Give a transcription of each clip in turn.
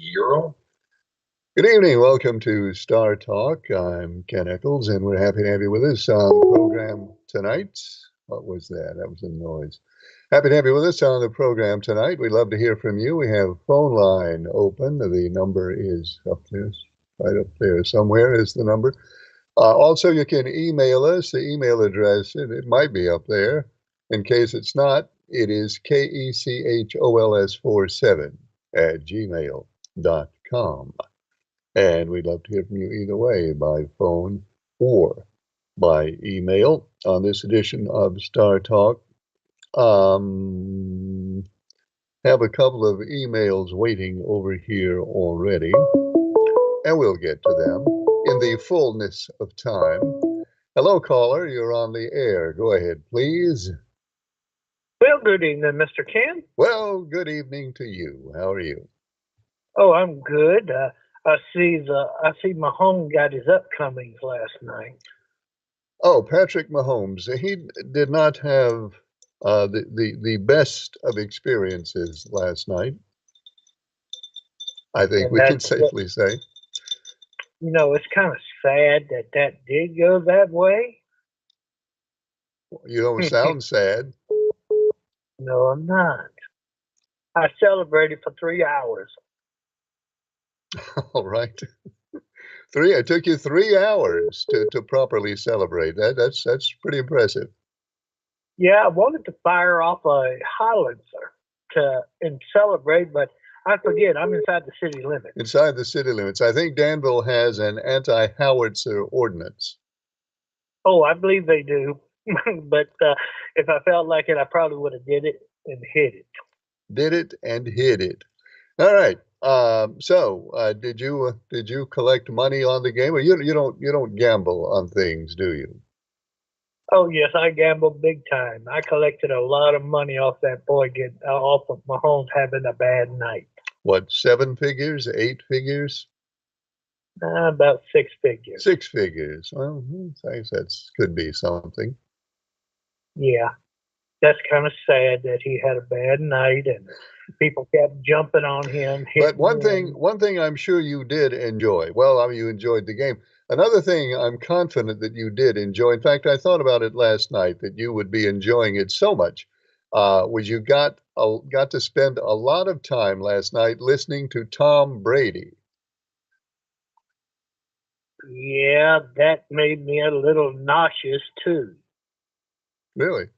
Euro. Good evening. Welcome to Star Talk. I'm Ken Eccles, and we're happy to have you with us on the program tonight. What was that? That was a noise. Happy to have you with us on the program tonight. We'd love to hear from you. We have a phone line open. The number is up there, right up there somewhere is the number. Also, you can email us. The email address, it might be up there. In case it's not, it is kechOLS47@gmail.com. And we'd love to hear from you either way, by phone or by email on this edition of Star Talk. Have a couple of emails waiting over here already, and we'll get to them in the fullness of time. Hello, caller. You're on the air. Go ahead, please. Well, good evening, Mr. Ken. Well, good evening to you. How are you? Oh, I'm good. I see Mahomes got his upcomings last night. Oh, Patrick Mahomes. He did not have the best of experiences last night. I think And we can safely say. It's kind of sad that did go that way. You don't sound sad. No, I'm not. I celebrated for 3 hours. All right. It took you 3 hours to properly celebrate. That's pretty impressive. Yeah, I wanted to fire off a howitzer and celebrate, but I forget I'm inside the city limits. Inside the city limits. I think Danville has an anti-howitzer ordinance. Oh, I believe they do. But if I felt like it, I probably would have did it and hit it. Did it and hit it. All right. Did you collect money on the game, or you don't gamble on things, do you? Oh yes, I gambled big time. I collected a lot of money off that boy off of Mahomes having a bad night. What, 7 figures, 8 figures? About 6 figures. 6 figures. Well, I guess that could be something. Yeah, that's kind of sad that he had a bad night and people kept jumping on him. But one thing I'm sure you did enjoy. Well, I mean, you enjoyed the game. Another thing I'm confident that you did enjoy, in fact, I thought about it last night, that you would be enjoying it so much, was you got to spend a lot of time last night listening to Tom Brady. Yeah, that made me a little nauseous too. Really?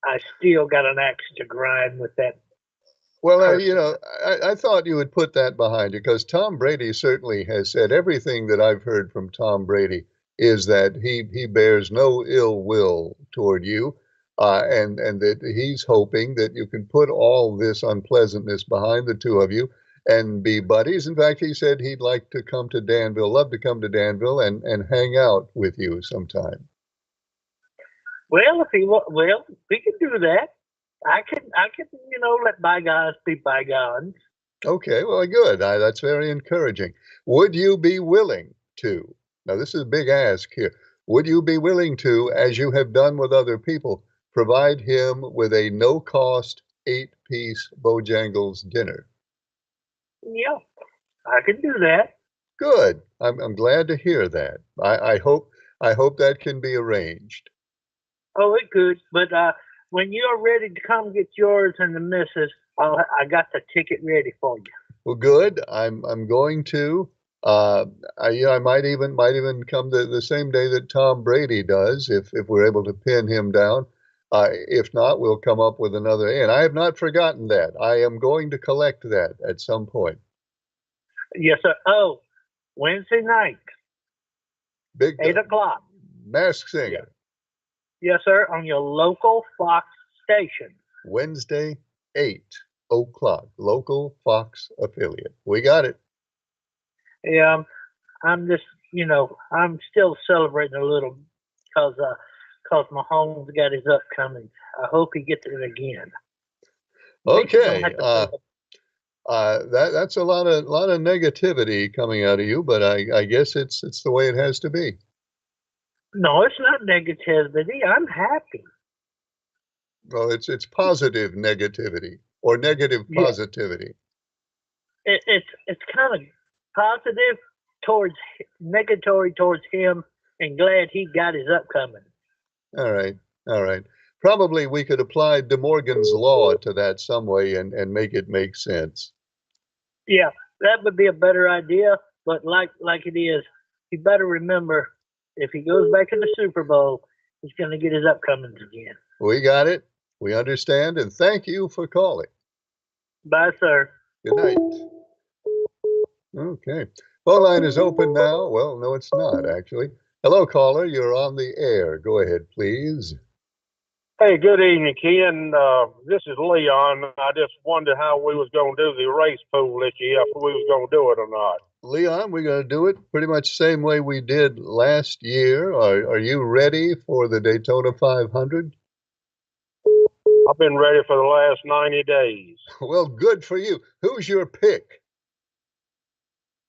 I still got an axe to grind with that. Well, I thought you would put that behind you, because Tom Brady certainly has said everything that I've heard from Tom Brady is that he bears no ill will toward you, and that he's hoping that you can put all this unpleasantness behind the two of you and be buddies. In fact, he said he'd like to come to Danville, love to come to Danville and hang out with you sometime. Well, we can do that. I can, let bygones be bygones. Okay, well, good. That's very encouraging. Would you be willing to? Now, this is a big ask here. Would you be willing to, as you have done with other people, provide him with a no-cost 8-piece Bojangles dinner? Yeah, I can do that. Good. I'm glad to hear that. I hope that can be arranged. Oh, it could, but when you're ready to come get yours and the missus, I got the ticket ready for you. Well, good. I'm going to. I might even come the same day that Tom Brady does, if we're able to pin him down. If not, we'll come up with another. And I have not forgotten that. I am going to collect that at some point. Yes, sir. Oh, Wednesday night, Big 8 o'clock. Masked Singer. Yeah. Yes, sir, on your local Fox station. Wednesday, 8 o'clock, local Fox affiliate. We got it. Yeah, I'm just, I'm still celebrating a little because Mahomes got his upcoming. I hope he gets it again. Okay. That's a lot of negativity coming out of you, but I guess it's the way it has to be. No, it's not negativity. I'm happy. Well, it's positive negativity or negative positivity. it's kind of positive towards negatory towards him, and glad he got his upcoming. All right. All right. Probably we could apply De Morgan's law to that some way and make it make sense. Yeah, that would be a better idea. But like it is, he better remember if he goes back to the Super Bowl, he's going to get his upcomings again. We got it. We understand. And thank you for calling. Bye, sir. Good night. Okay. Phone line is open now. Well, no, it's not actually. Hello, caller. You're on the air. Go ahead, please. Hey, good evening, Ken. This is Leon. I just wondered how we was going to do the race pool this year, if we was going to do it or not. Leon, we're going to do it pretty much the same way we did last year. Are you ready for the Daytona 500? I've been ready for the last 90 days. Well, good for you. Who's your pick?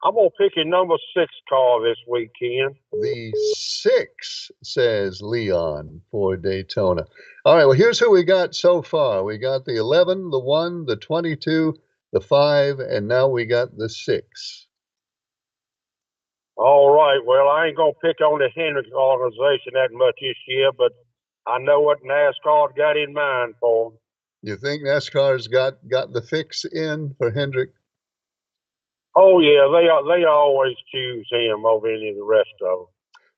I'm going to pick a number 6 car this week, Ken. The 6, says Leon, for Daytona. All right, well, here's who we got so far. We got the 11, the 1, the 22, the 5, and now we got the 6. All right. Well, I ain't going to pick on the Hendricks organization that much this year, but I know what NASCAR got in mind for them. You think NASCAR's got the fix in for Hendrick? Oh, yeah. They always choose him over any of the rest of them.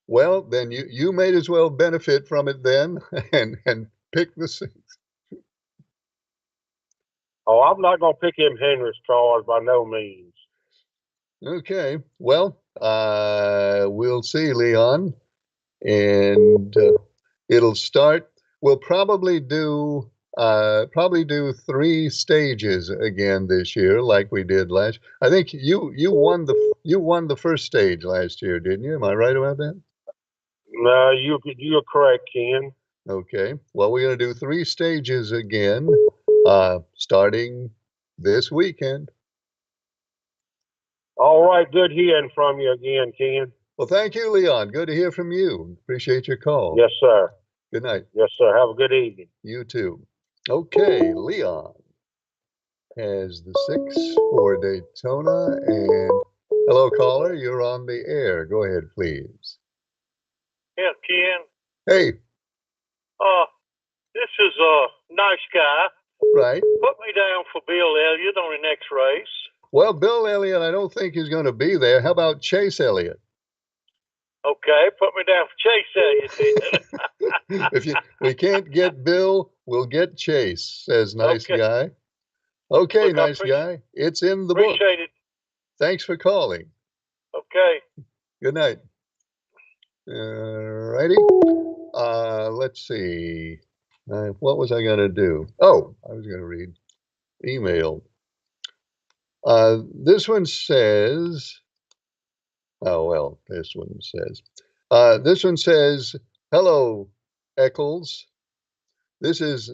Well, then you may as well benefit from it then and pick the 6. Oh, I'm not going to pick him Hendricks cars by no means. Okay. Well, we'll see, Leon. And it'll start. We'll probably do 3 stages again this year, like we did last. I think you won the first stage last year, didn't you? Am I right about that? No, you're correct, Ken. Okay. Well, we're going to do 3 stages again, starting this weekend. All right. Good hearing from you again, Ken. Well, thank you, Leon. Good to hear from you. Appreciate your call. Yes, sir. Good night. Yes, sir. Have a good evening. You too. Okay, Leon has the 6 for Daytona. And hello, caller. You're on the air. Go ahead, please. Yeah, Ken. Hey, This is a nice guy. right. Put me down for Bill Elliott on the next race. Well, Bill Elliott, I don't think he's going to be there. How about Chase Elliott? Okay, put me down for Chase Elliott. If we can't get Bill, we'll get Chase, says nice Okay. guy. Okay, Look, I nice guy. It's in the book. Appreciate it. Thanks for calling. Okay. Good night. Righty. Let's see. What was I going to do? Oh, I was going to read email. This one says, this one says, hello, Eccles. This is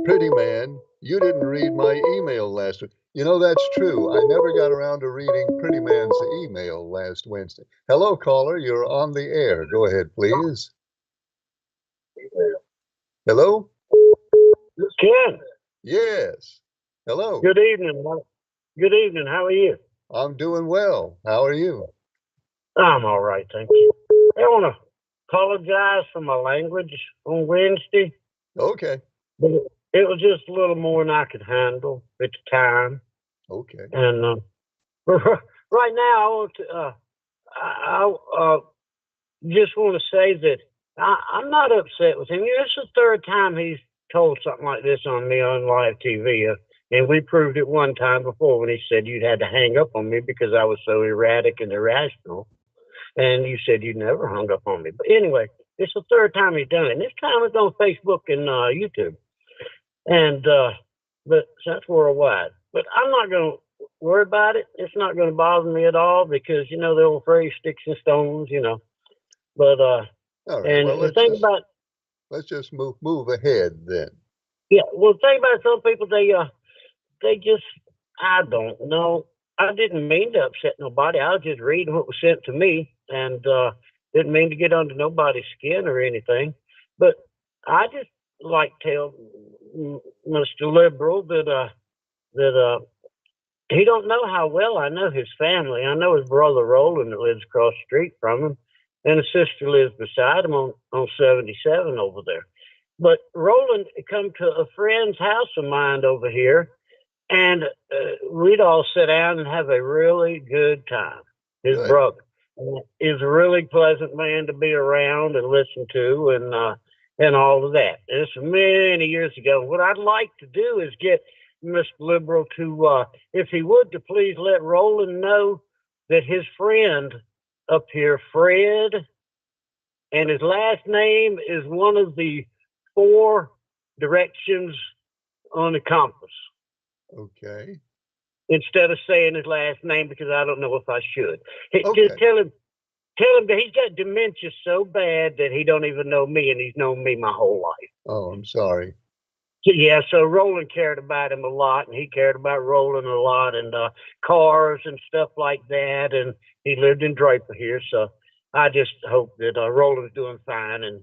Pretty Man. You didn't read my email last week. You know, that's true. I never got around to reading Pretty Man's email last Wednesday. Hello, caller. You're on the air. Go ahead, please. Hello? Ken, Yes. Hello. good evening. Good evening. How are you? I'm doing well. How are you? I'm all right, thank you. I want to apologize for my language on Wednesday, Okay. but it was just a little more than I could handle at the time. Okay. And right now, I want to, I just want to say that I'm not upset with him. This is the 3rd time he's told something like this on me on live TV. And we proved it one time before when he said you'd had to hang up on me because I was so erratic and irrational. And you said you never hung up on me. But anyway, it's the 3rd time he's done it. And this time it's on Facebook and YouTube. And but that's worldwide. But I'm not going to worry about it. It's not going to bother me at all because, you know, the old phrase, sticks and stones, you know. But All right. and Well, the thing about let's just move ahead then. yeah, well, the thing about some people, they just, I don't know. I didn't mean to upset nobody. I was just reading what was sent to me and didn't mean to get under nobody's skin or anything. But I just like to tell Mr. Liberal that he don't know how well I know his family. I know his brother Roland that lives across the street from him, and his sister lives beside him on 77 over there. But Roland come to a friend's house of mine over here, and we'd all sit down and have a really good time. His Good. brother is a really pleasant man to be around and listen to, and all of that. And this was many years ago. What I'd like to do is get Mr. Liberal to, if he would, to please let Roland know that his friend up here, Fred, and his last name is one of the 4 directions on the compass. Okay. Instead of saying his last name, because I don't know if I should. Okay. Just tell him that he's got dementia so bad that he don't even know me, and he's known me my whole life. Oh, I'm sorry. Yeah, so Roland cared about him a lot, and he cared about Roland a lot, and cars and stuff like that. And he lived in Draper here, so I just hope that Roland's doing fine, and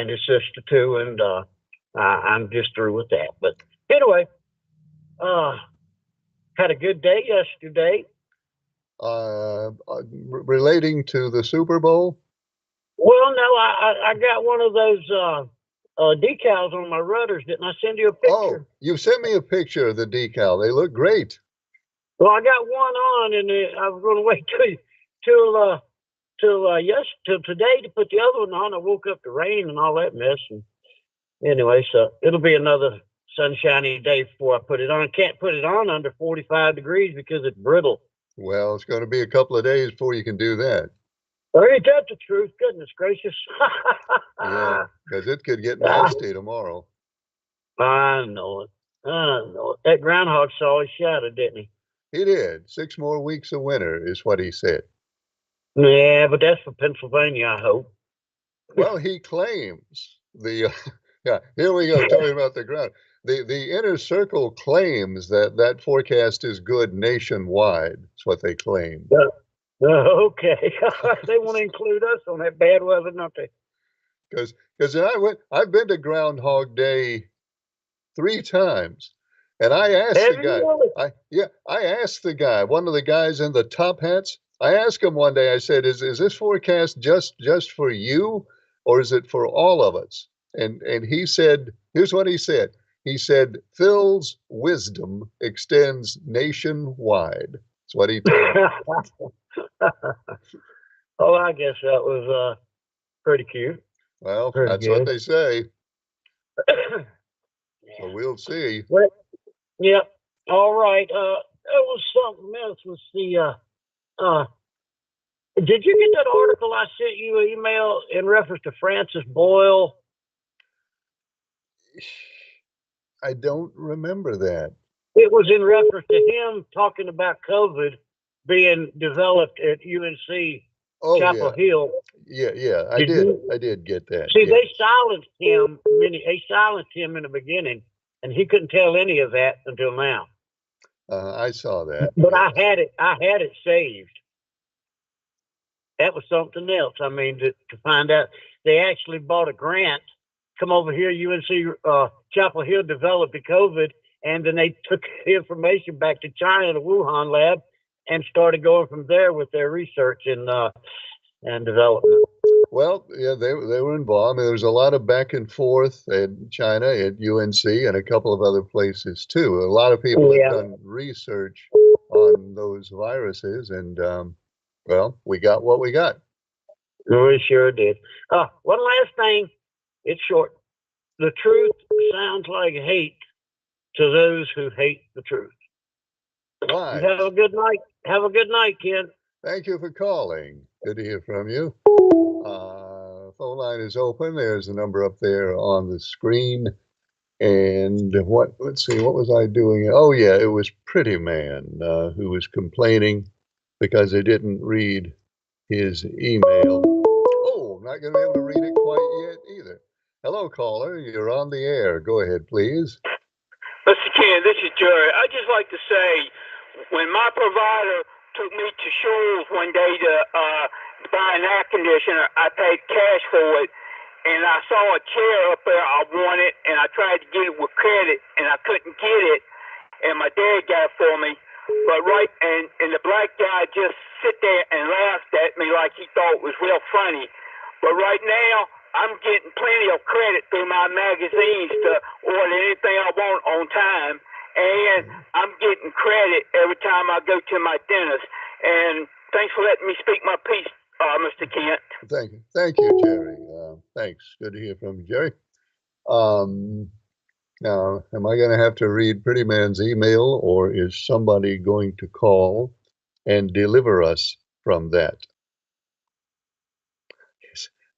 his sister too. And I'm just through with that. But anyway, had a good day yesterday. Relating to the Super Bowl? Well, no, I got one of those decals on my rudders. Didn't I send you a picture? Oh, you sent me a picture of the decal. They look great. Well, I got one on, and I was going to wait till today to put the other one on. I woke up to rain and all that mess, and anyway, so it'll be another sunshiny day before I put it on. I can't put it on under 45 degrees because it's brittle. Well, it's going to be a couple of days before you can do that. Or ain't that the truth? Goodness gracious. Yeah, because it could get nasty tomorrow. I know it. That groundhog saw his shadow, didn't he? He did. 6 more weeks of winter is what he said. Yeah, but that's for Pennsylvania, I hope. Well, he claims yeah, here we go, talking about the ground. The inner circle claims that forecast is good nationwide. That's what they claim. Okay. They want to include us on that bad weather, don't they? Because I've been to Groundhog Day 3 times, and I asked the guy. I asked the guy, one of the guys in the top hats. I asked him one day. I said, "Is this forecast just for you, or is it for all of us?" And he said, "Here's what he said. He said, Phil's wisdom extends nationwide." That's what he told me. Oh, I guess that was pretty cute. Well, Pretty that's good. what they say. Yeah. So we'll see. Well, yeah. All right. There was something else. Was the did you get that article I sent you an email in reference to Francis Boyle? I don't remember that. It was in reference to him talking about COVID being developed at UNC Chapel Hill. Yeah. I did get that. See, yes. they silenced him. They silenced him in the beginning, and he couldn't tell any of that until now. I saw that. But yes. I had it saved. That was something else. I mean, to find out they actually bought a grant. Come over here, UNC Chapel Hill developed the COVID, and then they took the information back to China, the Wuhan lab, and started going from there with their research and development. Well, yeah, they were involved. I mean, there was a lot of back and forth in China, at UNC, and a couple of other places too. A lot of people have done research on those viruses, and well, we got what we got. We sure did. One last thing. It's short. The truth sounds like hate to those who hate the truth. Right. Have a good night. Have a good night, Ken. Thank you for calling. Good to hear from you. Phone line is open. There's a number up there on the screen. And let's see, what was I doing? Oh, yeah, it was Pretty Man who was complaining because they didn't read his email. Oh, not going to be able to read it quite yet either. Hello, caller. You're on the air. Go ahead, please. Mr. Ken, this is Jerry. I'd just like to say, when my provider took me to Shoals one day to buy an air conditioner, I paid cash for it, and I saw a chair up there I wanted, and I tried to get it with credit, and I couldn't get it, and my dad got it for me. But and the black guy just sit there and laughed at me like he thought it was real funny. But right now, I'm getting plenty of credit through my magazines to order anything I want on time. And I'm getting credit every time I go to my dentist. And thanks for letting me speak my piece, Mr. Kent. Thank you, Jerry. Thanks. Good to hear from you, Jerry. Now, am I going to have to read Pretty Man's email, or is somebody going to call and deliver us from that?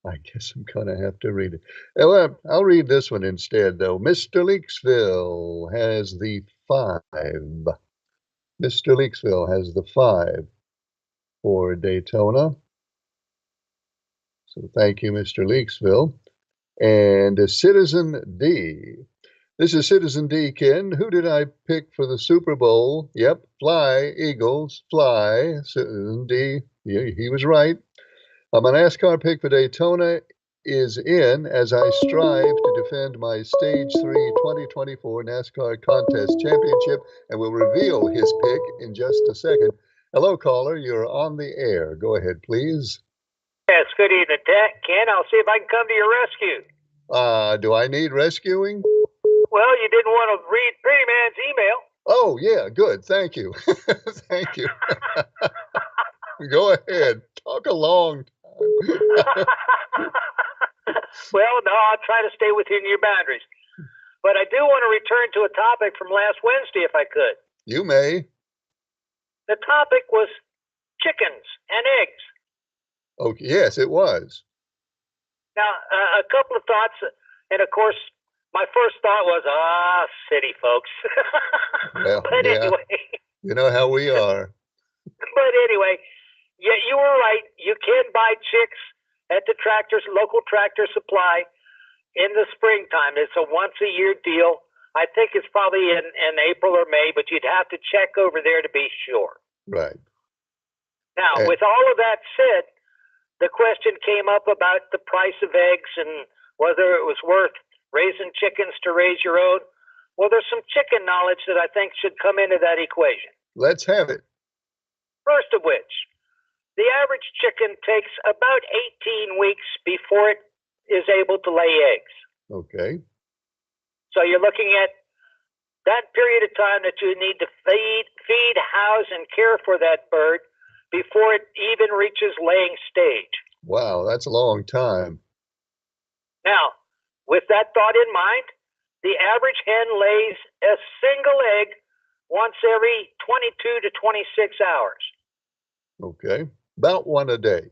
I guess I'm going to have to read it. Well, I'll read this one instead, though. Mr. Leaksville has the 5. Mr. Leaksville has the 5 for Daytona. So thank you, Mr. Leaksville. And Citizen D. This is Citizen D, Ken. Who did I pick for the Super Bowl? Yep, fly, Eagles, fly. Citizen D, he was right. My NASCAR pick for Daytona is in as I strive to defend my Stage 3 2024 NASCAR Contest Championship, and will reveal his pick in just a second. Hello, caller. You're on the air. Go ahead, please. Yes, good evening, Ken. I'll see if I can come to your rescue. Do I need rescuing? Well, you didn't want to read Pretty Man's email. Oh, yeah, good. Thank you. Thank you. Go ahead. Talk a long time. Well, no, I'll try to stay within your boundaries. But I do want to return to a topic from last Wednesday, if I could. You may. The topic was chickens and eggs. Okay, yes, it was. Now, a couple of thoughts, and of course, my first thought was, city folks. Well, but yeah. anyway. You know how we are. But anyway, yeah, you were right. You can buy chicks at the local tractor supply in the springtime. It's a once-a-year deal. I think it's probably in April or May, but you'd have to check over there to be sure. Right. Now, with all of that said, the question came up about the price of eggs and whether it was worth raising chickens to raise your own. Well, there's some chicken knowledge that I think should come into that equation. Let's have it. First of which, the average chicken takes about 18 weeks before it is able to lay eggs. Okay. So you're looking at that period of time that you need to feed, house, and care for that bird before it even reaches laying stage. Wow, that's a long time. Now, with that thought in mind, the average hen lays a single egg once every 22 to 26 hours. Okay. About one a day.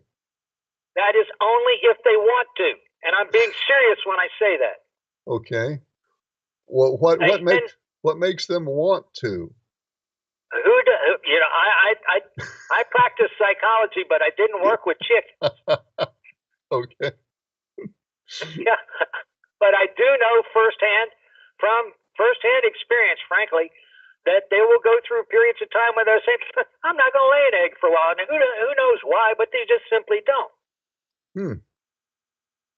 That is only if they want to. And I'm being serious when I say that. Okay. Well, what makes them want to? I practice psychology, but I didn't work with chickens. Okay. Yeah, but I do know from firsthand experience, frankly, that they will go through periods of time where they'll say, "I'm not going to lay an egg for a while." And who knows why, but they just simply don't.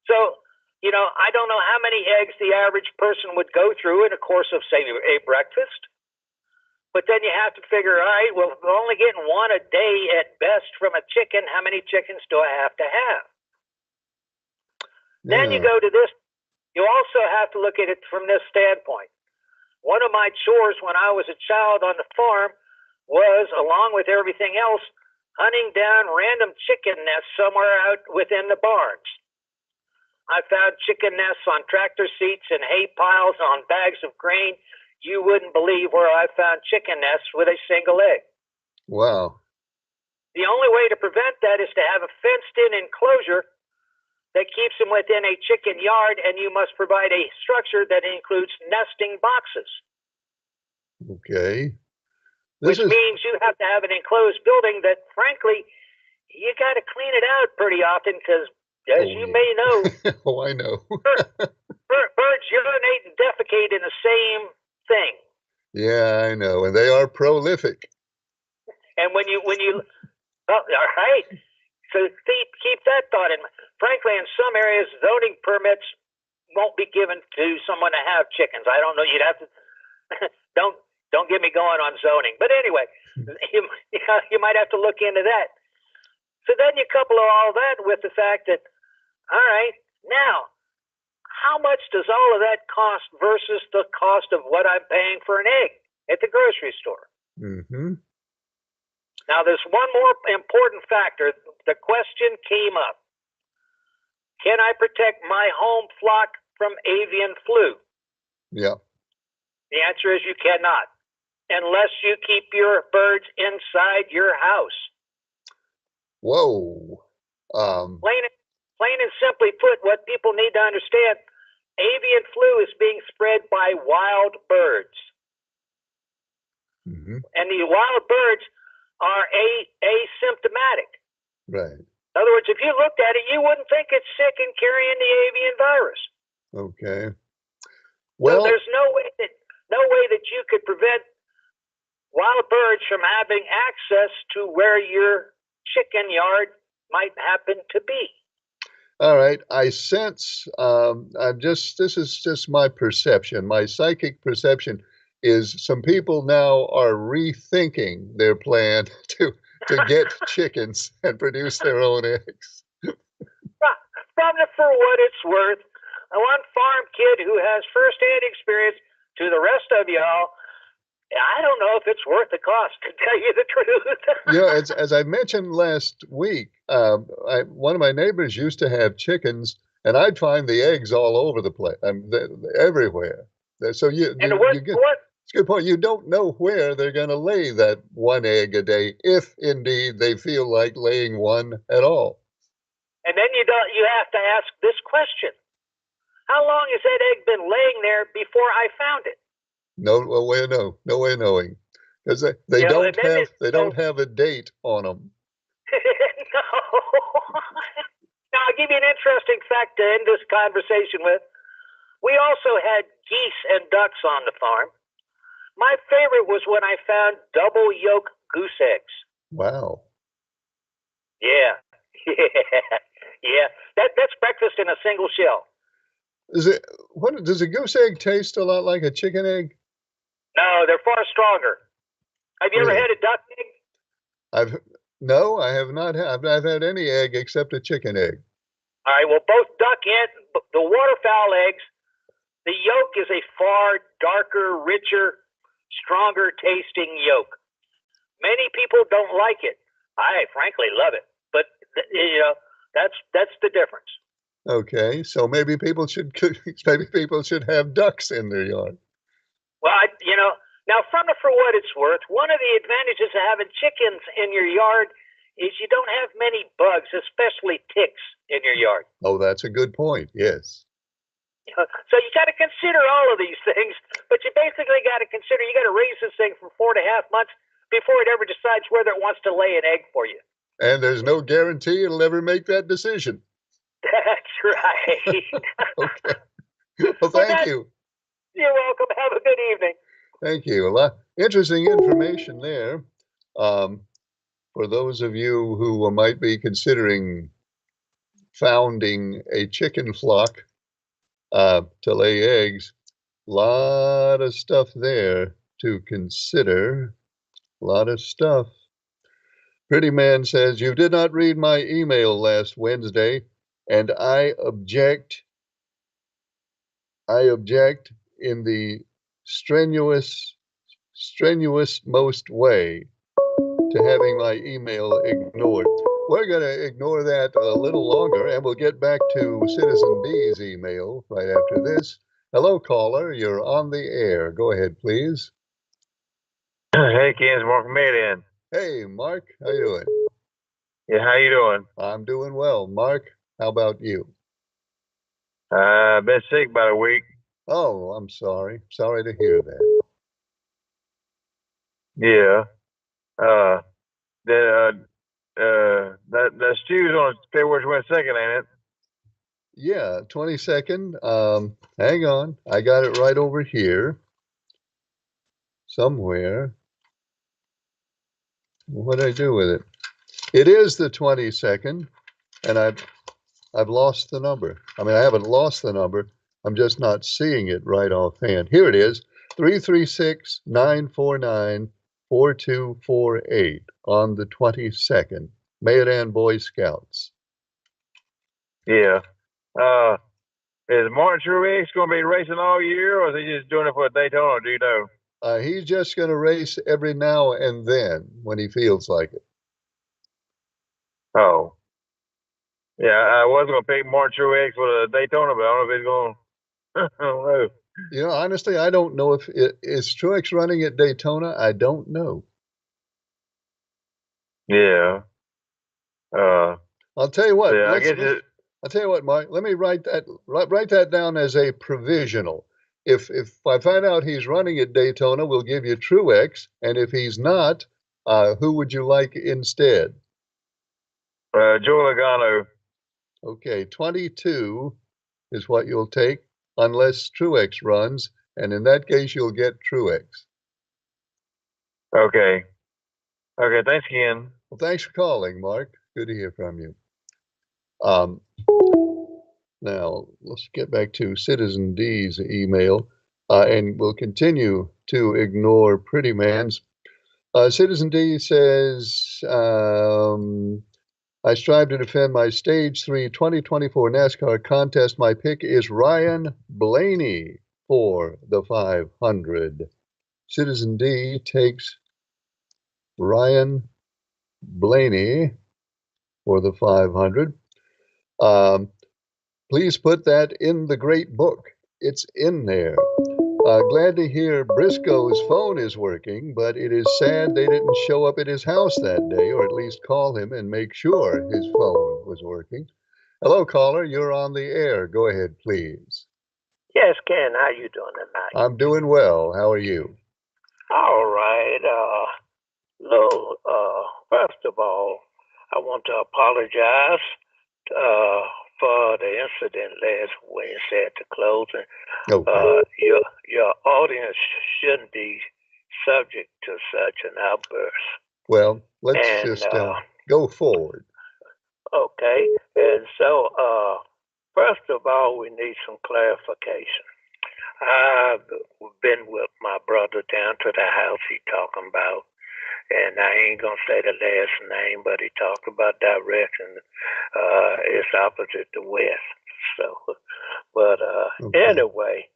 So, I don't know how many eggs the average person would go through in the course of, say, a breakfast. But then you have to figure, all right, well, if we're only getting one a day at best from a chicken, how many chickens do I have to have? Yeah. Then you go to this. You also have to look at it from this standpoint. One of my chores when I was a child on the farm was, along with everything else, hunting down random chicken nests somewhere out within the barns. I found chicken nests on tractor seats and hay piles on bags of grain. You wouldn't believe where I found chicken nests with a single egg. Wow. The only way to prevent that is to have a fenced-in enclosure that keeps them within a chicken yard, and you must provide a structure that includes nesting boxes. Okay. Which means you have to have an enclosed building that, frankly, you got to clean it out pretty often because, as you may know, oh, I know. birds urinate and defecate in the same thing. Yeah, I know, and they are prolific. And when you, all right. So keep that thought in mind. Frankly, in some areas, zoning permits won't be given to someone to have chickens. I don't know. You'd have to Don't get me going on zoning. But anyway, you might have to look into that. So then you couple all that with the fact that, all right, now, how much does all of that cost versus the cost of what I'm paying for an egg at the grocery store? Mm-hmm. Now, there's one more important factor. The question came up. Can I protect my home flock from avian flu? Yeah. The answer is you cannot, unless you keep your birds inside your house. Whoa. Plain and simply put, what people need to understand, avian flu is being spread by wild birds. Mm-hmm. And the wild birds are asymptomatic. Right. In other words, if you looked at it, you wouldn't think it's sick and carrying the avian virus. Okay. Well, Well, so there's no way that you could prevent wild birds from having access to where your chicken yard might happen to be. all right. I sense, this is just my perception. My psychic perception is some people now are rethinking their plan to get chickens and produce their own eggs. For what it's worth, one farm kid who has firsthand experience to the rest of y'all, I don't know if it's worth the cost, to tell you the truth. You know, as I mentioned last week, one of my neighbors used to have chickens, and I'd find the eggs all over the place, everywhere. So you get, it's a good point. You don't know where they're going to lay that one egg a day, if indeed they feel like laying one at all. And then you have to ask this question: how long has that egg been laying there before I found it? No way of knowing, because they don't have a date on them. No. Now I'll give you an interesting fact to end this conversation with. We also had geese and ducks on the farm. My favorite was when I found double yolk goose eggs. Wow. Yeah. Yeah. That's breakfast in a single shell. Does a goose egg taste a lot like a chicken egg? No, they're far stronger. Have you ever Really? had a duck egg? No, I have not. I've had any egg except a chicken egg. All right. Well, both duck and the waterfowl eggs, the yolk is a far darker, richer, stronger tasting yolk. Many people don't like it. I frankly love it, but that's the difference. Okay, so maybe people should have ducks in their yard. Well, now for what it's worth, one of the advantages of having chickens in your yard is you don't have many bugs, especially ticks, in your yard. Oh, that's a good point. Yes. So you got to consider all of these things, but you basically got to consider you got to raise this thing for 4.5 months before it ever decides whether it wants to lay an egg for you. And there's no guarantee it'll ever make that decision. That's right. Okay. Well, thank you. You're welcome. Have a good evening. Thank you. A lot interesting information there. For those of you who might be considering founding a chicken flock to lay eggs, a lot of stuff there to consider. A lot of stuff. Pretty Man says, you did not read my email last Wednesday, and I object in the strenuous most way to having my email ignored. We're going to ignore that a little longer, and we'll get back to Citizen B's email right after this. Hello, caller. You're on the air. Go ahead, please. Hey, Ken, Mark in. Hey, Mark. How you doing? Yeah, how you doing? I'm doing well. Mark, how about you? Been sick about a week. Oh, I'm sorry. Sorry to hear that. Yeah. That stew's on February 22nd, ain't it? Yeah, 22nd. Hang on. I got it right over here. Somewhere. What did I do with it? It is the 22nd, and I've lost the number. I mean, I haven't lost the number. I'm just not seeing it right offhand. Here it is, 336-949-4248 on the 22nd. Mayodan Boy Scouts. Yeah. Is Martin Truex going to be racing all year, or is he just doing it for Daytona? Do you know? He's just going to race every now and then when he feels like it. Oh. Yeah, I was going to pick Martin Truex for the Daytona, but I don't know if he's going to. I don't know. You know, honestly, I don't know if is Truex running at Daytona. I don't know. Yeah. I'll tell you what. Yeah, I guess I'll tell you what, Mike. Let me write that down as a provisional. If I find out he's running at Daytona, we'll give you Truex, and if he's not, who would you like instead? Joe Logano. Okay, 22 is what you'll take, unless Truex runs, and in that case, you'll get Truex. Okay. Okay, thanks again. Well, thanks for calling, Mark. Good to hear from you. Now, let's get back to Citizen D's email, and we'll continue to ignore Pretty Man's. Citizen D says, I strive to defend my Stage 3 2024 NASCAR contest. My pick is Ryan Blaney for the 500. Citizen D takes Ryan Blaney for the 500. Please put that in the great book. It's in there. Glad to hear Briscoe's phone is working, but it is sad they didn't show up at his house that day, or at least call him and make sure his phone was working. Hello, caller. You're on the air. Go ahead, please. Yes, Ken, how you doing tonight? I'm doing well. How are you? All right. First of all, I want to apologize for the incident last Wednesday at the closing. Okay. Your audience shouldn't be subject to such an outburst. Well, let's just go forward. Okay. And so, first of all, we need some clarification. I've been with my brother down to the house he talking about, and I ain't gonna say the last name, but he talked about direction. It's opposite the west. So, but anyway,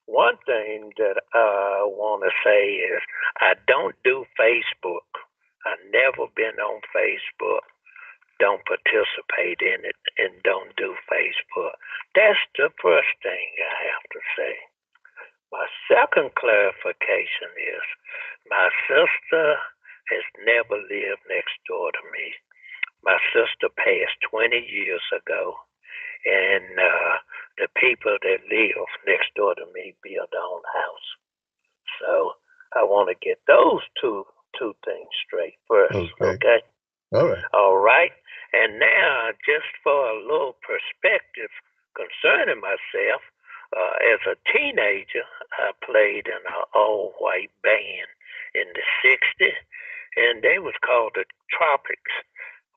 one thing that I want to say is I don't do Facebook. I've never been on Facebook. Don't participate in it, and don't do Facebook. That's the first thing I have to say. My second clarification is my sister has never lived next door to me. My sister passed 20 years ago, and the people that live next door to me built their own house. So I want to get those two things straight first. Okay? All right. All right. And now, just for a little perspective concerning myself, as a teenager, I played in an all-white band in the 60s, and they was called the Tropics.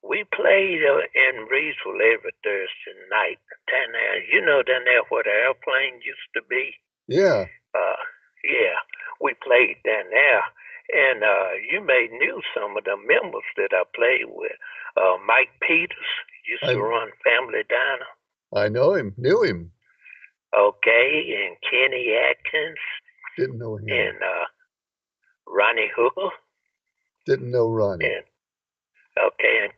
We played in Reedsville every Thursday night. Down there, down there where the airplane used to be? Yeah. Yeah, we played down there. And you may knew some of the members that I played with. Mike Peters used to run Family Diner. I knew him. Okay, and Kenny Atkins. Didn't know him. And Ronnie Hooker. Didn't know Ronnie. And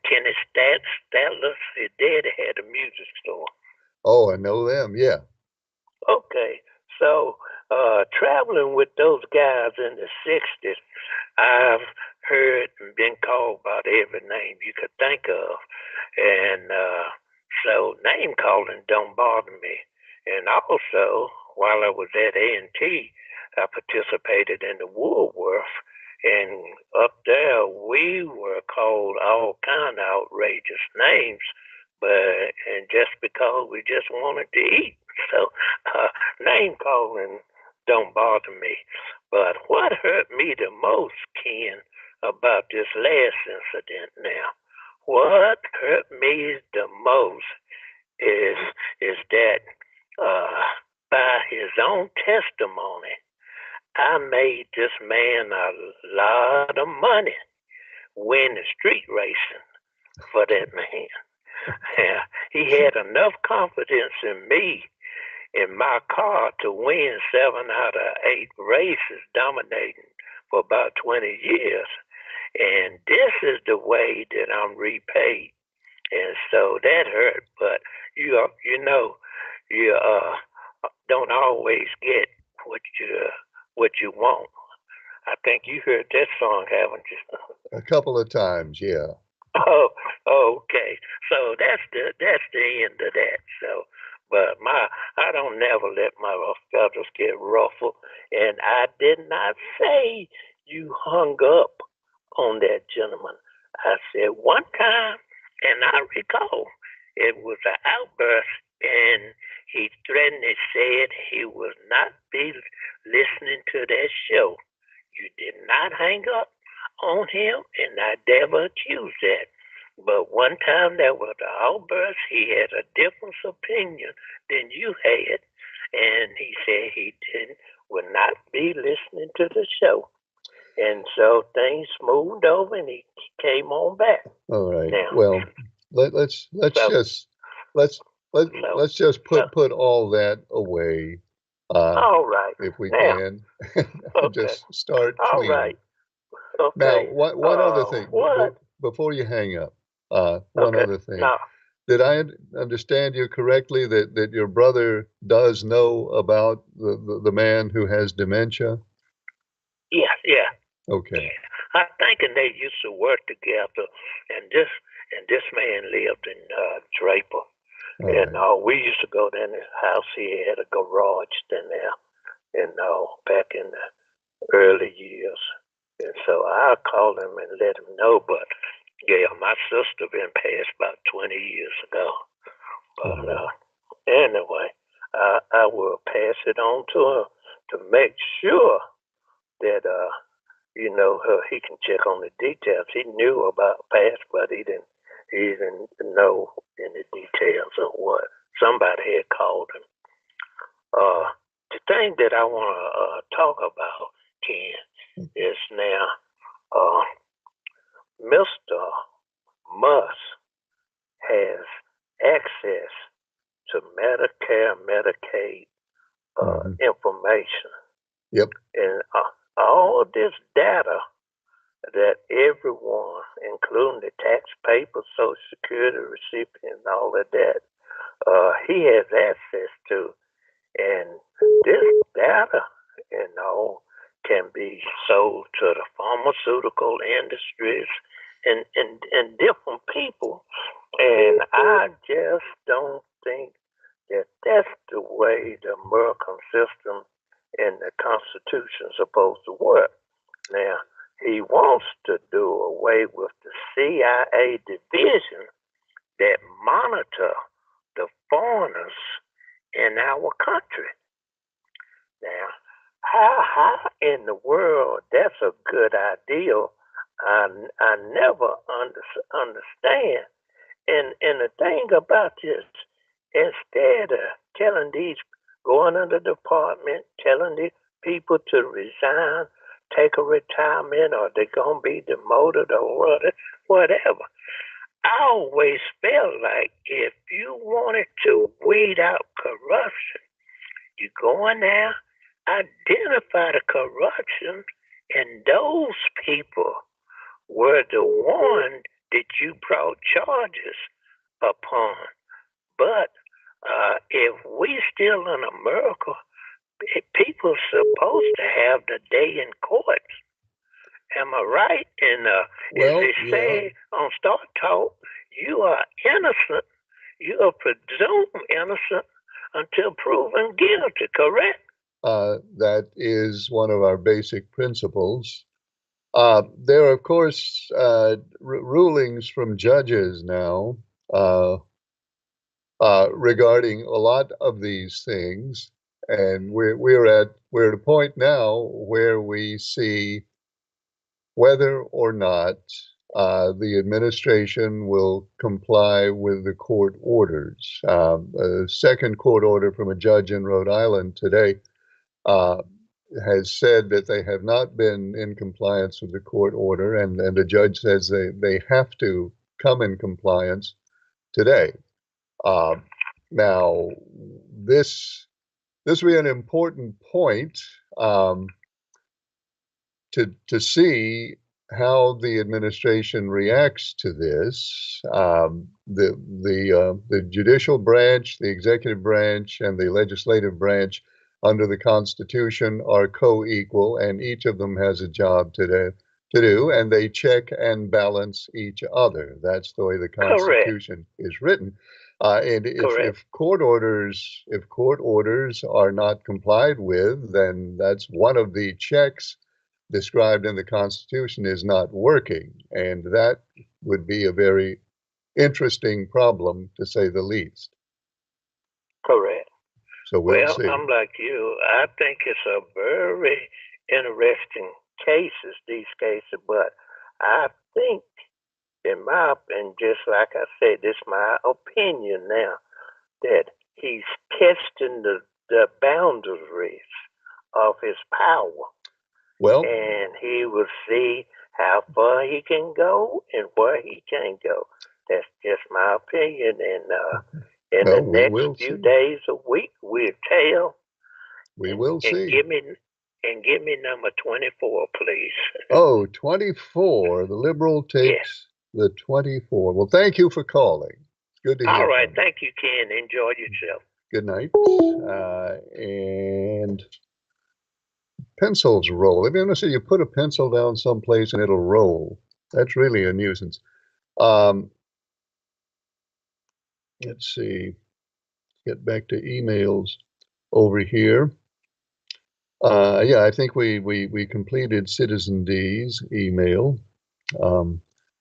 Kenny Statler. His daddy had a music store. Oh, I know them, yeah. Okay, so traveling with those guys in the 60s, I've heard and been called by every name you could think of. And so name calling don't bother me. And also, while I was at A&T, I participated in the Woolworth. And up there, we were called all kind of outrageous names, and just because we just wanted to eat. So name calling don't bother me. But what hurt me the most, Ken, about this last incident now, what hurt me the most is that by his on testimony, I made this man a lot of money winning street racing for that man. Yeah, he had enough confidence in me, in my car, to win 7 out of 8 races, dominating for about 20 years. And this is the way that I'm repaid. And so that hurt, but you know, you don't always get what you want. I think you heard that song, haven't you? A couple of times, yeah. Oh, okay. So that's the end of that. So, but I don't never let my feathers get ruffled, and I did not say you hung up on that gentleman. I said one time, and I recall it was an outburst, and he threatened and said he would not be listening to that show. You did not hang up on him, and I never accused that. But one time there was an outburst. He had a different opinion than you had, and he said he would not be listening to the show. And so things smoothed over, and he came on back. All right. Now, Well, let's just put all that away, all right. if we Now, can, okay. just start All clean. right. Okay. Now, one other thing What? before you hang up. One Okay. other thing. No. Did I understand you correctly that your brother does know about the man who has dementia? Yeah. Okay. Yeah. I'm thinking they used to work together, and this man lived in Draper. All And right. we used to go down his house. He had a garage down there, and back in the early years. And so I called him and let him know. But yeah, my sister been passed about 20 years ago. But anyway, I will pass it on to him to make sure that he can check on the details. He knew about past, but he didn't know any details of what somebody had called him. The thing that I want to talk about, Ken, is now Mr. Musk has access to Medicare, Medicaid information. Yep. And all this data that everyone, including the taxpayer, Social Security recipient, all of that, he has access to. And this data, can be sold to the pharmaceutical industries and different people. And I just don't think that that's the way the American system and the Constitution is supposed to work. Now, he wants to do away with the CIA division that monitor the foreigners in our country. Now, how in the world that's a good idea? I never understand. And the thing about this, instead of telling these, going under the department, telling these people to resign, take a retirement, or they're going to be demoted or whatever. I always felt like if you wanted to weed out corruption, you go in there, identify the corruption, and those people were the one that you brought charges upon. But if we still in America, people supposed to have the day in court. Am I right? And as they say on Star Talk, you are innocent. You are presumed innocent until proven guilty, correct? That is one of our basic principles. There are, of course, rulings from judges now regarding a lot of these things, and we're at a point now where we see whether or not the administration will comply with the court orders. A second court order from a judge in Rhode Island today has said that they have not been in compliance with the court order, and the judge says they have to come in compliance today. Now, this would be an important point to see how the administration reacts to this. The judicial branch, the executive branch, and the legislative branch under the Constitution are co-equal, and each of them has a job to do, and they check and balance each other. That's the way the Constitution is written. And if court orders are not complied with, then that's one of the checks described in the Constitution is not working, and that would be a very interesting problem, to say the least. Correct. So we'll see. I'm like you. I think it's a very interesting cases, these cases, but I think, in my opinion, just like I said, this is my opinion now, that he's testing the boundaries of his power. Well, and he will see how far he can go and where he can't go. That's just my opinion. And in the next few days, a week, we'll tell. We will see. And give me number 24, please. Oh, 24. The Liberal takes the 24. Well, thank you for calling. It's good to hear. All right. Thank you, Ken. Enjoy yourself. Good night. And pencils roll. If you want to see, you put a pencil down someplace and it'll roll. That's really a nuisance. Let's see. Get back to emails over here. Yeah, I think we completed Citizen D's email.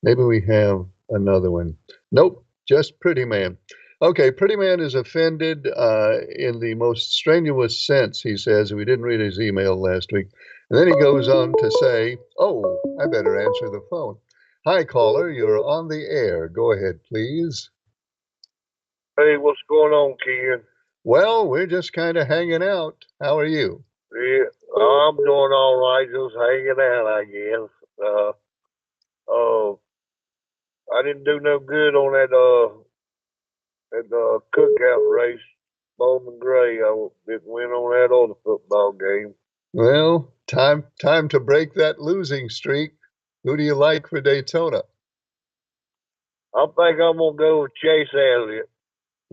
Maybe we have another one. Nope, just Pretty Man. Okay, Pretty Man is offended in the most strenuous sense, he says. We didn't read his email last week. And then he goes on to say, oh, I better answer the phone. Hi, caller, you're on the air. Go ahead, please. Hey, what's going on, Ken? Well, we're just kind of hanging out. How are you? Yeah, I'm doing all right, just hanging out, I guess. I didn't do no good on that cookout race, Bowman Gray. I didn't win on that other football game. Well, time to break that losing streak. Who do you like for Daytona? I think I'm gonna go with Chase Elliott.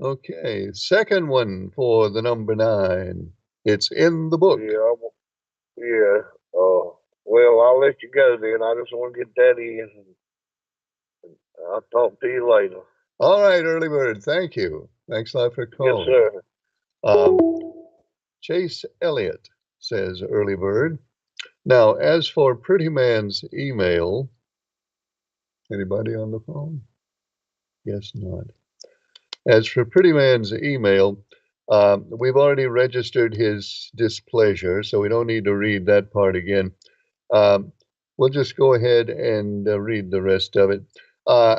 Okay, second one for the number 9. It's in the book. Yeah. Well, I'll let you go then. I just want to get that in. I'll talk to you later. All right, Early Bird. Thank you. Thanks a lot for calling. Yes, sir. Chase Elliott, says Early Bird. Now, as for Pretty Man's email, anybody on the phone? Yes, not. As for Pretty Man's email, we've already registered his displeasure, so we don't need to read that part again. We'll just go ahead and read the rest of it. I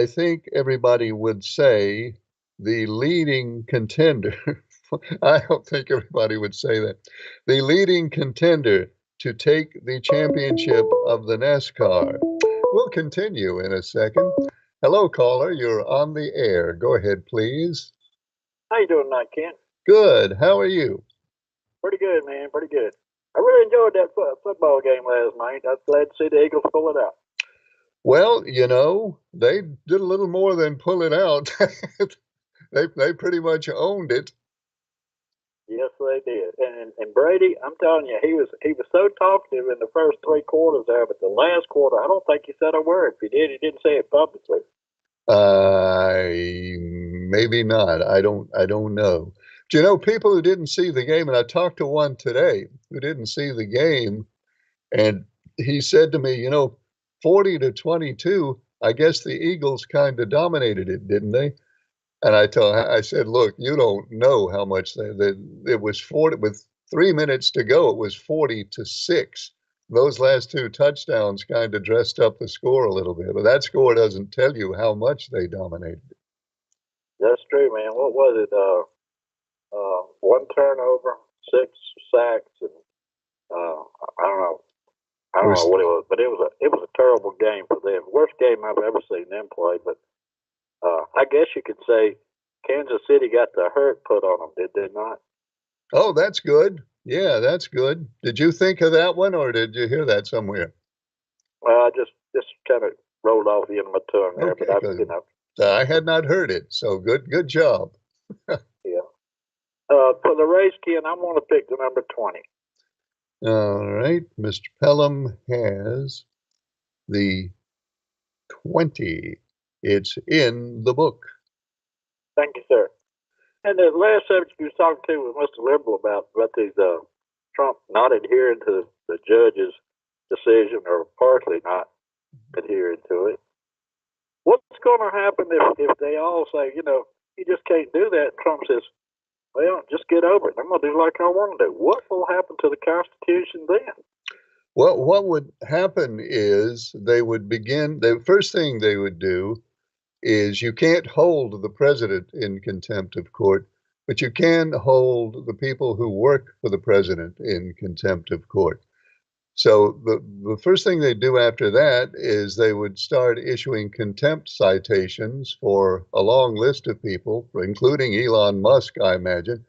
think everybody would say, the leading contender. I don't think everybody would say that. The leading contender to take the championship of the NASCAR. We'll continue in a second. Hello, caller. You're on the air. Go ahead, please. How you doing tonight, Ken? Good. How are you? Pretty good, man. Pretty good. I really enjoyed that football game last night. I was glad to see the Eagles pull it out. Well, you know, they did a little more than pull it out. They pretty much owned it. Yes, they did. And Brady, I'm telling you, he was so talkative in the first 3 quarters there, but the last quarter, I don't think he said a word. If he did, he didn't say it publicly. Maybe not. I don't know. Do you know, people who didn't see the game, and I talked to one today who didn't see the game, and he said to me, 40-22, I guess the Eagles kind of dominated it, didn't they? And I said, look, you don't know how much it was 40 with 3 minutes to go. It was 40-6. Those last 2 touchdowns kind of dressed up the score a little bit, but that score doesn't tell you how much they dominated it. That's true, man. What was it? One turnover, 6 sacks, and I don't know. I don't know what it was, but it was a terrible game for them. Worst game I've ever seen them play. But I guess you could say Kansas City got the hurt put on them, did they not? Oh, that's good. Yeah, that's good. Did you think of that one, or did you hear that somewhere? Well, I just kind of rolled off the end of my tongue there, Okay, but I had not heard it. So good job. Yeah. For the race, Ken, I'm going to pick the number 20. All right, Mr. Pelham has the 20. It's in the book. Thank you, sir. And the last subject you was talking to was Mr. Liberal about these Trump not adhering to the judge's decision, or partially not adhering to it. What's going to happen if they all say, you just can't do that? Trump says, well, just get over it. I'm going to do like I want to do. What will happen to the Constitution then? Well, what would happen is they would begin, the first thing they would do is you can't hold the president in contempt of court, but you can hold the people who work for the president in contempt of court. So the first thing they do after that is they would start issuing contempt citations for a long list of people, including Elon Musk, I imagine,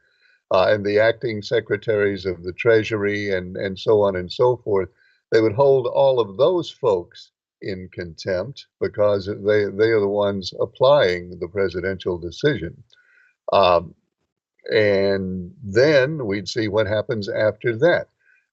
and the acting secretaries of the Treasury and so on and so forth. They would hold all of those folks in contempt because they are the ones applying the presidential decision. And then we'd see what happens after that.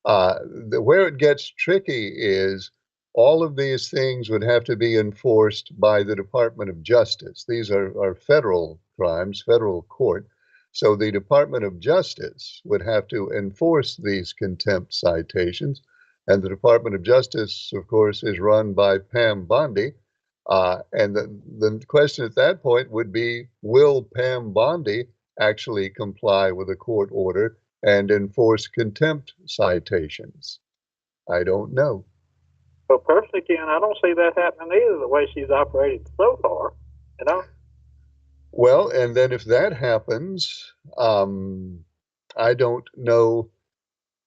Where it gets tricky is all of these things would have to be enforced by the Department of Justice. These are federal crimes, federal court. So the Department of Justice would have to enforce these contempt citations. And the Department of Justice, of course, is run by Pam Bondi. And the question at that point would be, will Pam Bondi actually comply with a court order and enforce contempt citations? I don't know. Well, personally, Ken, I don't see that happening either, the way she's operated so far, Well, and then if that happens, I don't know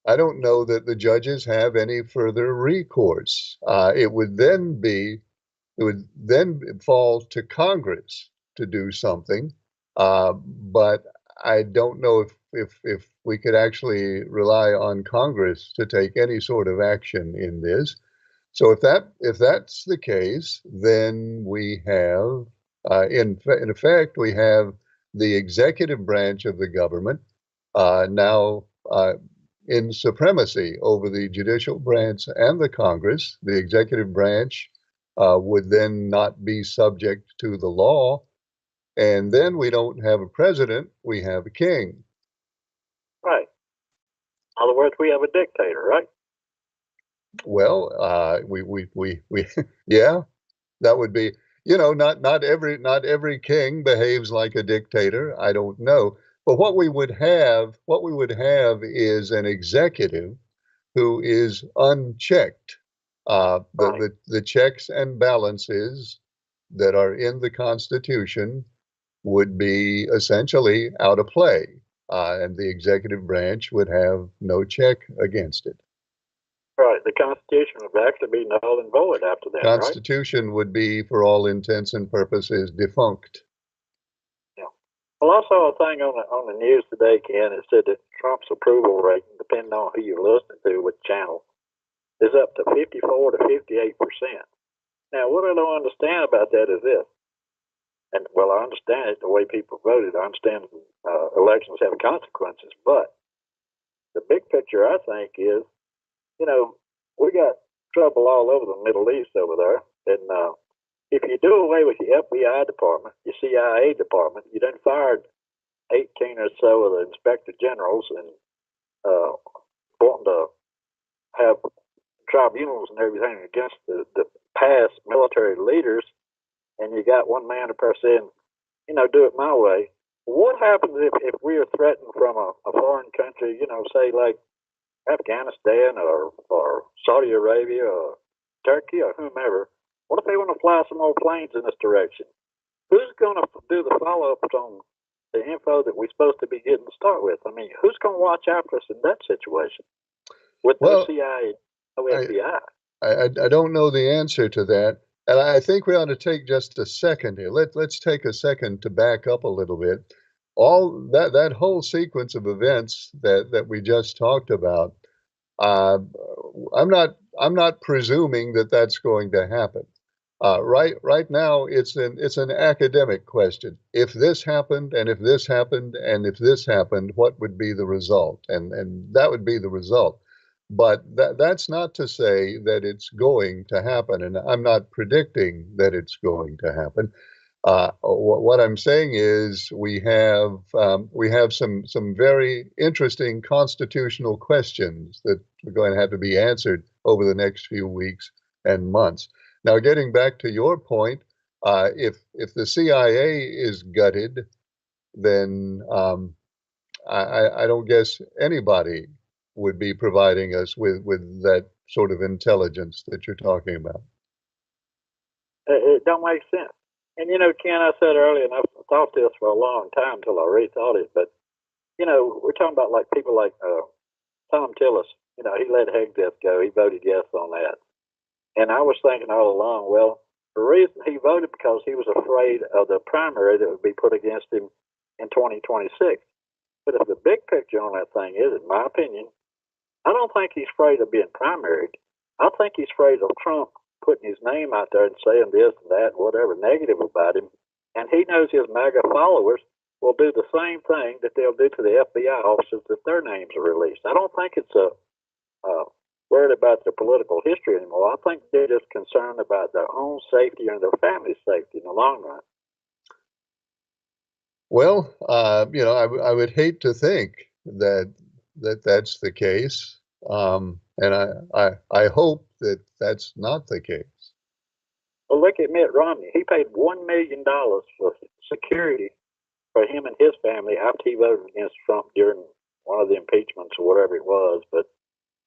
that the judges have any further recourse. It would then fall to Congress to do something, but I don't know if we could actually rely on Congress to take any sort of action in this. So if that's the case, then we have, in effect, we have the executive branch of the government now in supremacy over the judicial branch and the Congress. The executive branch would then not be subject to the law, and then we don't have a president, we have a king. Right. In other words, we have a dictator, right? Well, we yeah, that would be, not every king behaves like a dictator. I don't know, but what we would have is an executive who is unchecked. The checks and balances that are in the Constitution would be essentially out of play, and the executive branch would have no check against it. Right. The Constitution would actually be null and void after that. Constitution right? would be, for all intents and purposes, defunct. Yeah. Well, I saw a thing on the news today, Ken. It said that Trump's approval rating, depending on who you're listening to, which channel, is up to 54 to 58%. Now, what I don't understand about that is this. And, well, I understand it the way people voted. I understand elections have consequences. But the big picture, I think, is, we got trouble all over the Middle East over there. And if you do away with your FBI department, your CIA department, you done fired 18 or so of the inspector generals and wanting to have tribunals and everything against the past military leaders, and you got one man up there saying, do it my way. What happens if we are threatened from a foreign country, say like Afghanistan or Saudi Arabia or Turkey or whomever? What if they want to fly some more planes in this direction? Who's going to do the follow-ups on the info that we're supposed to be getting to start with? I mean, who's going to watch after us in that situation with no Well, CIA, no FBI? I don't know the answer to that. And I think we ought to take just a second here. Let's take a second to back up a little bit. All that whole sequence of events that we just talked about, uh, I'm not presuming that that's going to happen. Right now, it's an academic question. If this happened, and if this happened, and if this happened, what would be the result? And that would be the result. But that's not to say that it's going to happen, and I'm not predicting that it's going to happen. What I'm saying is we have some very interesting constitutional questions that are going to have to be answered over the next few weeks and months. Now, getting back to your point, if the CIA is gutted, then I don't guess anybody would be providing us with that sort of intelligence that you're talking about. It don't make sense. And Ken, I said earlier, and I've thought this for a long time until I rethought it. But we're talking about like people like Tom Tillis. He let Hegseth go. He voted yes on that. And I was thinking all along, well, the reason he voted because he was afraid of the primary that would be put against him in 2026. But if the big picture on that thing is, in my opinion, I don't think he's afraid of being primaried. I think he's afraid of Trump putting his name out there and saying this and that, whatever negative about him. And he knows his MAGA followers will do the same thing that they'll do to the FBI officers if their names are released. I don't think it's worried about their political history anymore. I think they're just concerned about their own safety and their family's safety in the long run. Well, I would hate to think that's the case, and I hope that that's not the case. Well, look at Mitt Romney. He paid $1 million for security for him and his family after he voted against Trump during one of the impeachments or whatever it was. But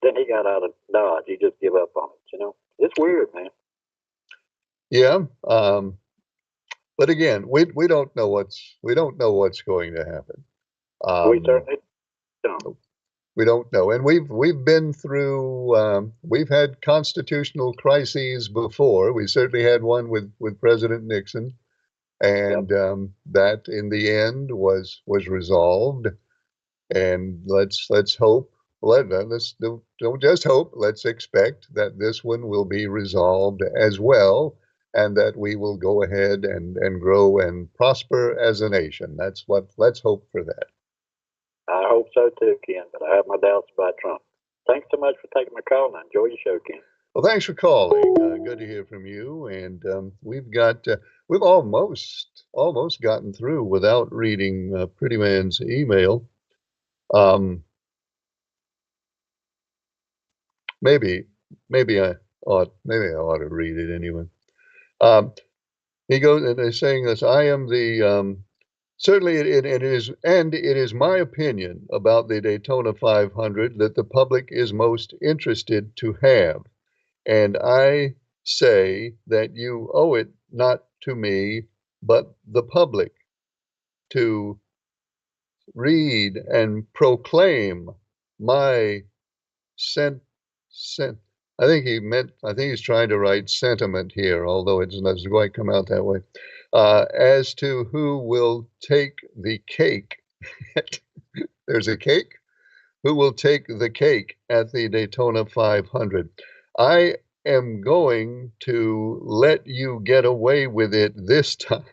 then he got out of Dodge. He just gave up on it. It's weird, man. Yeah. But again, we don't know what's going to happen. We certainly don't. We don't know, and we've been through. We've had constitutional crises before. We certainly had one with President Nixon, and that in the end was resolved. And let's hope. Let's don't just hope. Let's expect that this one will be resolved as well, and that we will go ahead and grow and prosper as a nation. Let's hope for that. I hope so too, Ken, but I have my doubts about Trump. Thanks so much for taking my call and enjoy your show, Ken. Well, thanks for calling. Good to hear from you. And we've almost gotten through without reading Pretty Man's email. Maybe I ought to read it anyway. He goes and is saying this. I am the certainly it is my opinion about the Daytona 500 that the public is most interested to have, and I say that you owe it not to me but the public to read and proclaim my I think he's trying to write sentiment here, although it doesn't quite come out that way. As to who will take the cake. There's a cake? Who will take the cake at the Daytona 500? I am going to let you get away with it this time.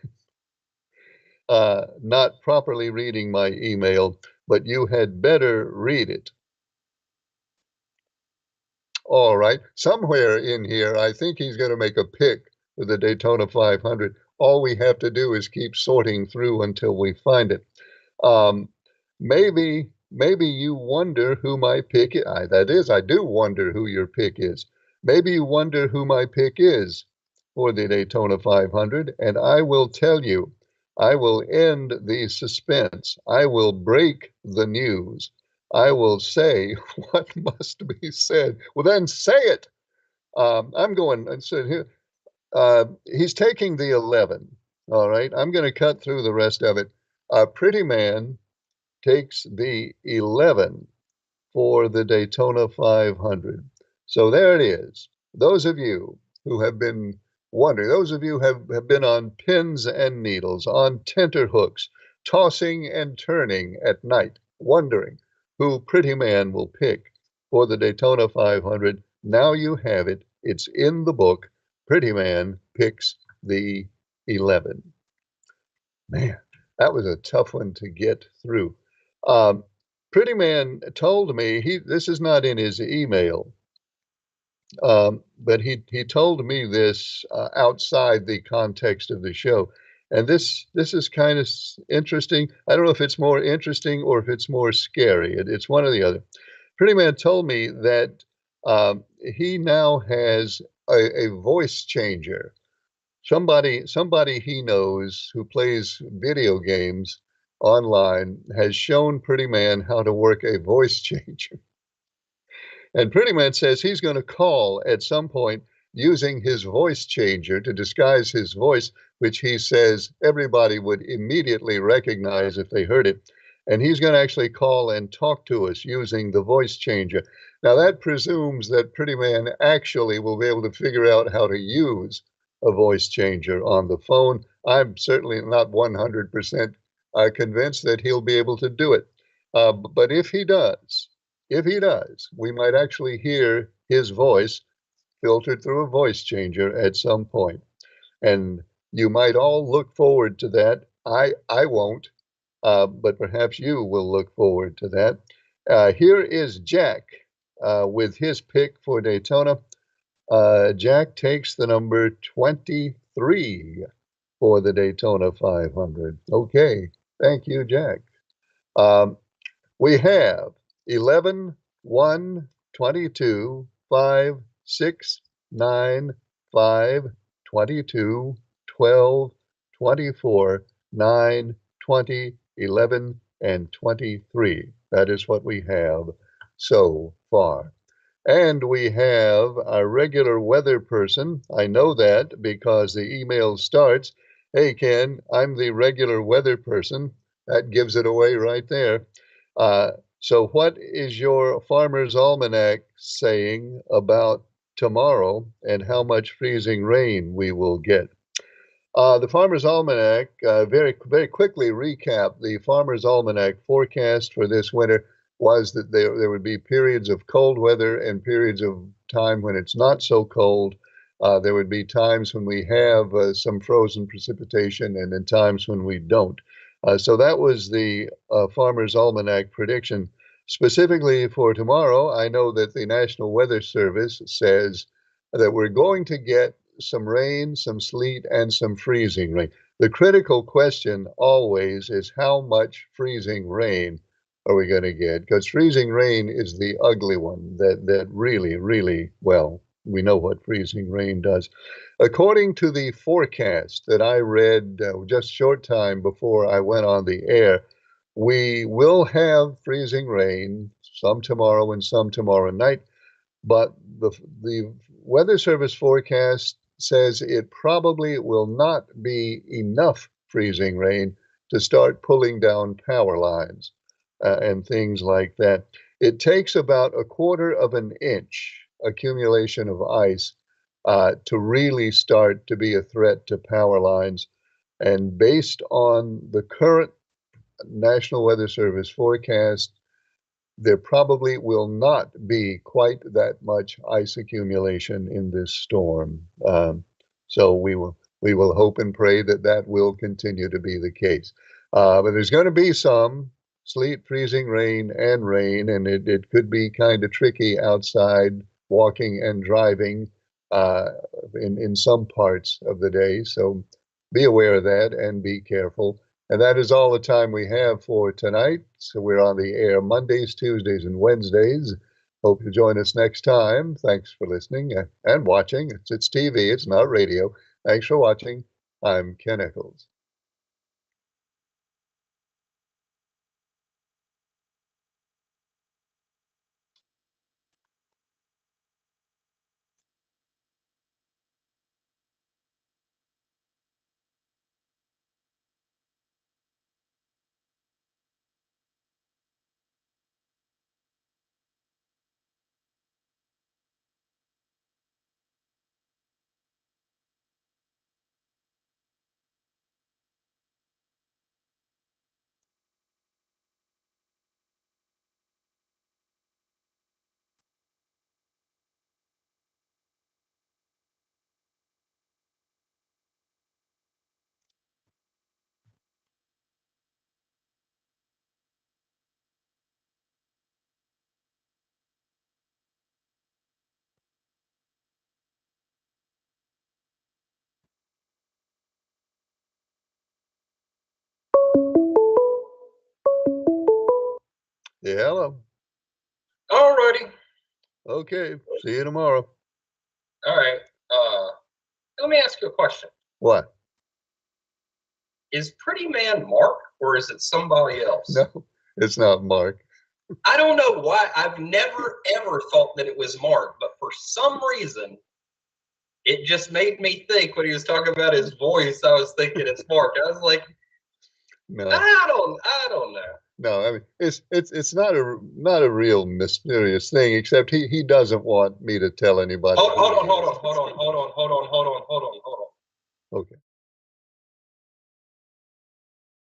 Not properly reading my email, but you had better read it. All right. Somewhere in here, I think he's going to make a pick for the Daytona 500. All we have to do is keep sorting through until we find it. Maybe you wonder who my pick is. That is, I do wonder who your pick is. Maybe you wonder who my pick is for the Daytona 500, and I will tell you. I will end the suspense. I will break the news. I will say what must be said. Well, then say it. I'm going and so here. He's taking the 11. All right, I'm going to cut through the rest of it. Pretty Man takes the 11 for the Daytona 500. So there it is. Those of you who have been wondering, those of you have been on pins and needles, on tenterhooks, tossing and turning at night, wondering who Pretty Man will pick for the Daytona 500. Now you have it. It's in the book. Pretty Man picks the 11. Man, that was a tough one to get through. Um, Pretty Man told me this is not in his email, but he told me this outside the context of the show, and this is kind of interesting. I don't know if it's more interesting or if it's more scary. It's one or the other. Pretty Man told me that he now has a voice changer. Somebody he knows who plays video games online has shown Pretty Man how to work a voice changer. And Pretty Man says he's going to call at some point using his voice changer to disguise his voice, which he says everybody would immediately recognize if they heard it. And he's going to actually call and talk to us using the voice changer. Now, that presumes that Pretty Man actually will be able to figure out how to use a voice changer on the phone. I'm certainly not 100% convinced that he'll be able to do it. But if he does, we might actually hear his voice filtered through a voice changer at some point. And you might all look forward to that. I won't, but perhaps you will look forward to that. Here is Jack with his pick for Daytona. Jack takes the number 23 for the Daytona 500. Okay, thank you, Jack. Um, we have 11, 1, 22, 5, 6, 9, 5, 22, 12, 24, 9, 20, 11, and 23. That is what we have so far. And we have our regular weather person. I know that because the email starts, "Hey, Ken, I'm the regular weather person." That gives it away right there. So, what is your Farmer's Almanac saying about tomorrow and how much freezing rain we will get? The Farmer's Almanac, very quickly recap the Farmer's Almanac forecast for this winter was that there would be periods of cold weather and periods of time when it's not so cold. There would be times when we have some frozen precipitation and then times when we don't. So that was the Farmer's Almanac prediction. Specifically for tomorrow, I know that the National Weather Service says that we're going to get some rain, some sleet, and some freezing rain. The critical question always is how much freezing rain are we going to get? Because freezing rain is the ugly one that really, well, we know what freezing rain does. According to the forecast that I read just a short time before I went on the air, we will have freezing rain, some tomorrow and some tomorrow night, but the Weather Service forecast says it probably will not be enough freezing rain to start pulling down power lines and things like that. It takes about a quarter of an inch accumulation of ice to really start to be a threat to power lines. And based on the current National Weather Service forecast, there probably will not be quite that much ice accumulation in this storm. So we will hope and pray that that will continue to be the case. But there's going to be some sleet, freezing rain, and it could be kind of tricky outside walking and driving in some parts of the day. So be aware of that and be careful. And that is all the time we have for tonight. So we're on the air Mondays, Tuesdays, and Wednesdays. Hope you join us next time. Thanks for listening and watching. It's TV, it's not radio. Thanks for watching. I'm Ken Eccles. Yeah, hello. Alrighty. Okay, see you tomorrow. All right. Let me ask you a question. What? Is Pretty Man Mark or is it somebody else? No, it's not Mark. I don't know why. I've never ever thought that it was Mark, but for some reason, it just made me think when he was talking about his voice. I was thinking it's Mark. I was like, No, I don't know. no. I mean, it's not a real mysterious thing. Except he doesn't want me to tell anybody. Hold on. Okay.